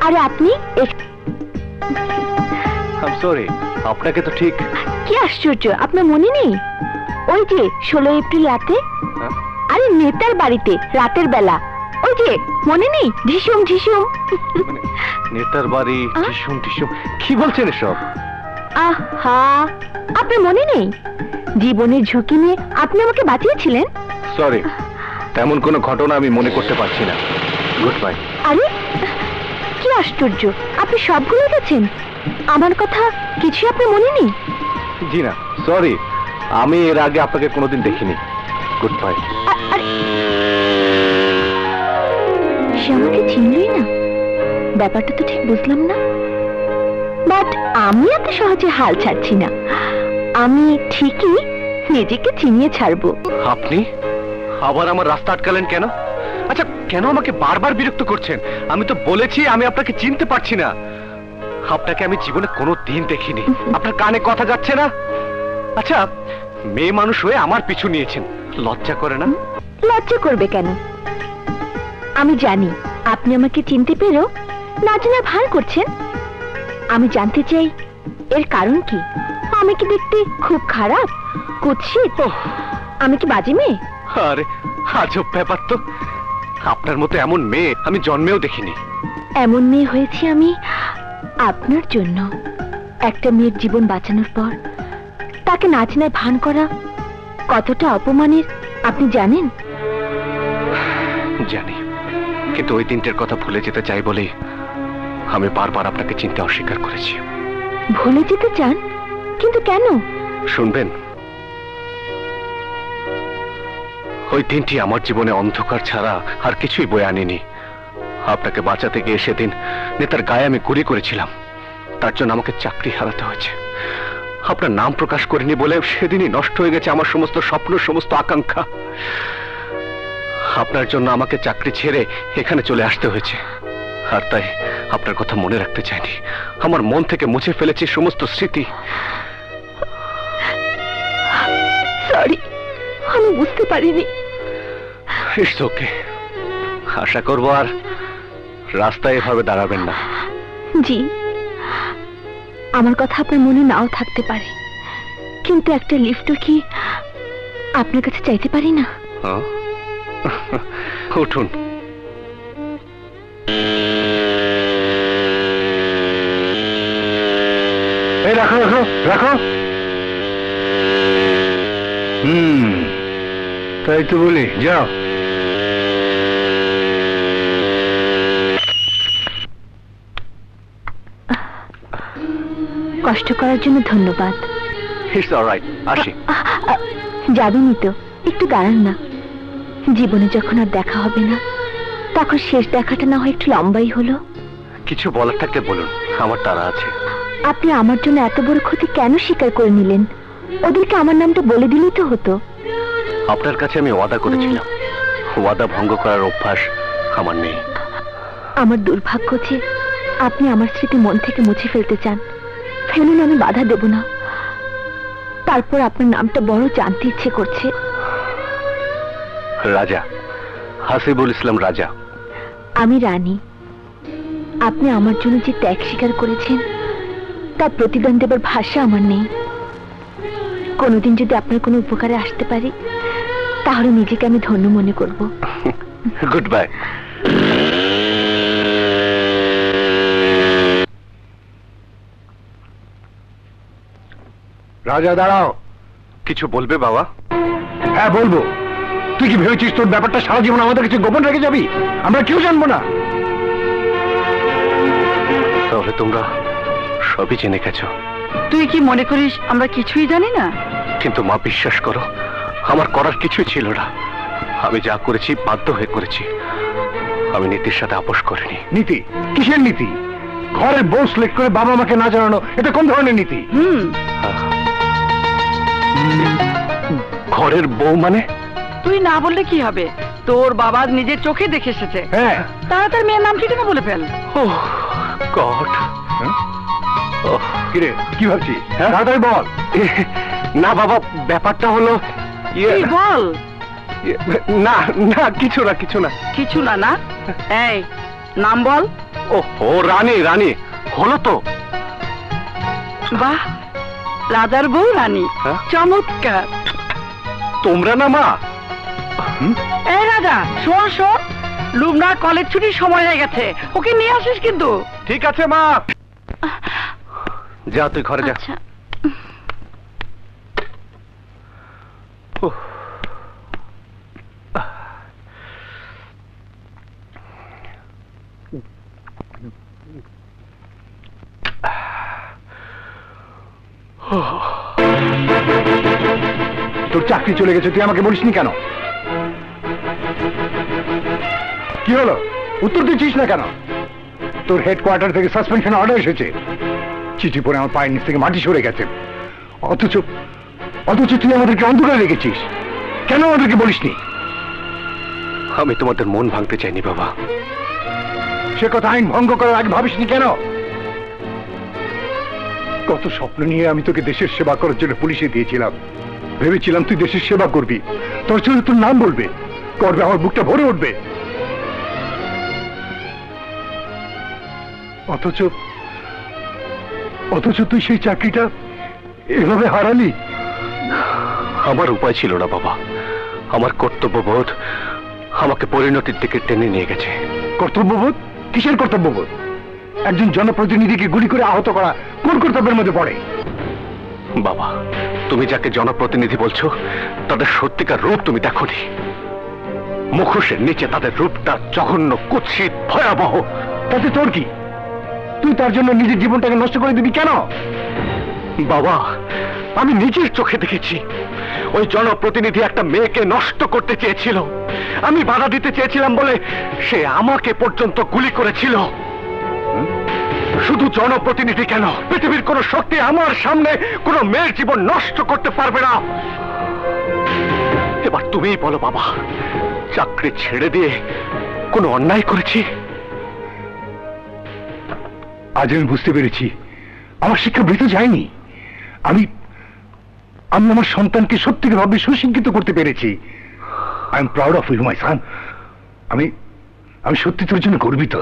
আরে আপনি সরি, আপনাকে তো ঠিক। কি আশ্চর্য, আপনার মনে নেই? ওই যে 16 এপ্রিল রাতে, আরে নেতার বাড়িতে রাতের বেলা, ওই যে মনে নেই? ঝিসুম ঝিসুম। নেতার বাড়ি, ঝিসুম ঝিসুম, কি বলছেন এসব? আহা, আপনার মনে নেই? জীবনের ঝুঁকি নিয়ে আপনি আমাকে বাঁচিয়েছিলেন। সরি, তেমন কোনো ঘটনা আমি মনে করতে পারছি না। Good bye. আরে কি আশ্চর্য, আপনি সবগুলো গেছেন, আমার কথা কিছু আপনি মনে নেই? জি না, সরি, আমি এর আগে আপনাকে কোনোদিন দেখিনি। Good bye. সে আমাকে চিনলই না, ব্যাপারটা তো ঠিক বুঝলাম না। বাট আমি এত সহজে হাল ছাড়ছি না, আমি ঠিকই নিজেকে চিনিয়ে ছাড়বো। আপনি আবার আমার রাস্তা আটকালেন কেন? আচ্ছা, কেন আমাকে বারবার বিরক্ত করছেন? আমি তো বলেছি আমি আপনাকে চিনতে পারছি না। আপনাকে আমি জীবনে কোনো দিন দেখিনি। আপনার কানে কথা যাচ্ছে না? আচ্ছা, মেয়ে মানুষ হয়ে আমার পিছু নিয়েছেন, লজ্জা করে না? লজ্জা করবে কেন? আমি জানি আপনি আমাকে চিনতে পেরেও না জানা ভান করছেন। আমি জানতে চাই এর কারণ কি? আমি কি দেখতে খুব খারাপ, কুৎসিত? আমি কি বাজে মেয়ে? আরে আজব ব্যাপার তো, আপনার মতো এমন মেয়ে আমি জন্মেও দেখিনি। এমন মেয়ে হয়েছি আমি আপনার জন্য। একটা মেয়ের জীবন বাঁচানোর পর তাকে না চেনায় ভান করা কতটা অপমানের আপনি জানেন? জানি, কিন্তু ওই দিনটার কথা ভুলে যেতে চাই বলেই আমি বারবার আপনাকে চিনতে অস্বীকার করেছি। ভুলে যেতে চান? কিন্তু কেন? শুনবেন, ওই দিনটি আমার জীবনে অন্ধকার ছাড়া আর কিছুই বয়ে আনেনি। আপনাকে বাঁচাতে গিয়ে সেদিন নেতার গায়ে আমি গুলি করেছিলাম, তার জন্য আমাকে চাকরি হারাতে হয়েছে। আপনার নাম প্রকাশ করিনি বলে সেদিনই নষ্ট হয়ে গেছে আমার সমস্ত স্বপ্ন, সমস্ত আকাঙ্ক্ষা। আপনার জন্য আমাকে চাকরি ছেড়ে এখানে চলে আসতে হয়েছে, আর তাই আপনার কথা মনে রাখতে চাইনি। আমার মন থেকে মুছে ফেলেছি সমস্ত স্মৃতি। সরি, আমি বুঝতে পারিনি। ইটস ওকে, আশা করবো আর রাস্তায় এভাবে দাঁড়াবেন না। জি, আমার কথা আপনার মনে নাও থাকতে পারে, কিন্তু একটা লিফটও কি আপনার কাছে চাইতে পারি না? উঠুন। এই রাখো রাখো রাখো। তাই তো বলি, যাও। কষ্ট করার জন্য ধন্যবাদ। ইটস অলরাইট, আসি। যাবেনই তো, একটু দাঁড়ান না। জীবনে যখন আর দেখা হবে না, তখন শেষ দেখাটা না হয় একটু লম্বাই হলো। কিছু বলার থাকলে বলুন, আমার তারা আছে। আপনি আমার জন্য এত বড় ক্ষতি কেন স্বীকার করে নিলেন? ওদেরকে আমার নামটা বলে দিলেই তো হতো। আপনার কাছে আমি ওয়াদা করেছিলাম, ওয়াদা ভঙ্গ করার অভ্যাস আমার নেই। আমার দুর্ভাগ্য যে আপনি আমার স্মৃতি মন থেকে মুছে ফেলতে চান। ফেলুন, আমি বাধা দেব না। তারপর আপনার নামটা বড় জানতে ইচ্ছে করছে। রাজা, হাসিবুল ইসলাম রাজা। আমি রানী। আপনি আমার জন্য যে ত্যাগ স্বীকার করেছেন তার প্রতিদান দেবার ভাষা আমার নেই। কোনোদিন যদি আপনার কোনো উপকারে আসতে পারি, তাহলে নিজেকে আমি ধন্য মনে করব। Good bye. রাজা দাঁড়াও। কিছু বলবে বাবা? হ্যাঁ বলবো। তুই কি ভেবেছিস তোর ব্যাপারটা সারা জীবন আমাদের কাছে গোপন রেখে যাবি? আমরা কেউ জানবো না। তাহলে তোমরা সবই জেনে গেছো? তুই কি মনে করিস আমরা কিছুই জানি না? কিন্তু মা, বিশ্বাস করো, আমার করার কিছুই ছিল না। আমি যা করেছি বাধ্য হয়ে করেছি। আমি নীতির সাথে আপোষ করিনি। নীতি? কিসের নীতি? ঘরের বউ সিলেক্ট করে বাবা মাকে না জানানো, এটা কোন ধরনের নীতি? ঘরের বউ মানে? তুই না বললে কি হবে? তোর বাবা নিজের চোখে দেখে এসেছে। হ্যাঁ, তাড়াতাড়ি মেয়ের নাম ঠিকানা বলে ফেল। ওহ গড। কিরে, কি ভাবছিস? তাড়াতাড়ি বল। না বাবা, ব্যাপারটা হলো বল। না না, কিছু না কিছু না। কিছু না? না, এই নাম বল। ও রানী রানী, হলো তো। বাহ, রাজার বউ রানী, হ্যাঁ? চমৎকার। তোমরা না মা? এই রাজা, শোন শোন, লুমনা কলেজ ছুটির সময় হয়ে গেছে, ওকে নিয়ে আসিস কিন্তু। ঠিক আছে মা, যা তুই ঘরে যা। আচ্ছা উফ। তোর চাকরি চলে গেছে, তুই আমাকে বলিসনি কেন? কি হলো, উত্তর দিচ্ছিস না কেন? তোর হেডকোয়ার্টার থেকে সাসপেনশন অর্ডার এসেছে, চিঠি পড়ে আমার পায়ের নিচ থেকে মাটি সরে গেছে। অথচ অথচ তুই আমাদেরকে অন্ধকারে রেখেছিস, কেন আমাদেরকে বলিসনি? আমি তোমাদের মন ভাঙতে চাইনি বাবা। সে কথা আইন ভঙ্গ করার আগে ভাবিসনি কেন? কত স্বপ্ন নিয়ে আমি তোকে দেশের সেবা করার জন্য পুলিশে দিয়েছিলাম, ভেবেছিলাম তুই দেশের সেবা করবি, তোর জন্য তোর নাম বলবে, করবে আমার বুকটা ভরে উঠবে। অথচ অথচ তুই সেই চাকরিটা এভাবে হারালি। আমার উপায় ছিল না বাবা, আমার কর্তব্যবোধ আমাকে পরিণতির দিকে টেনে নিয়ে গেছে। কর্তব্যবোধ? কিসের কর্তব্যবোধ? একজন জনপ্রতিনিধিকে গুলি করে আহত করা কোন কর্তব্যের মধ্যে পড়ে? বাবা, তুমি যাকে জনপ্রতিনিধি বলছো তাদের সত্যিকার রূপ তুমি দেখোনি। মুখোশের নিচে তাদের রূপটা জঘন্য, কুৎসিত, ভয়াবহ। তাতে তোর কি? তুই তার জন্য নিজের জীবনটাকে নষ্ট করে দিবি কেন? বাবা, আমি নিজের চোখে দেখেছি ওই জনপ্রতিনিধি একটা মেয়েকে নষ্ট করতে চেয়েছিল। আমি বাধা দিতে চেয়েছিলাম বলে সে আমাকে পর্যন্ত গুলি করেছিল। শুধু জনপ্রতিনিধি কেন, পৃথিবীর কোন শক্তি আমার সামনে কোন মেয়ের জীবন নষ্ট করতে পারবে না। এবার তুমিই বলো বাবা, চাকরি ছেড়ে দিয়ে কোনো অন্যায় করেছি? আজ আমি বুঝতে পেরেছি আমার শিক্ষা বৃথা যায়নি। আমি আমি আমার সন্তানকে সত্যিকারভাবে সুশিক্ষিত করতে পেরেছি। I am proud of you my son. আমি আমি সত্যি তোর জন্য গর্বিত।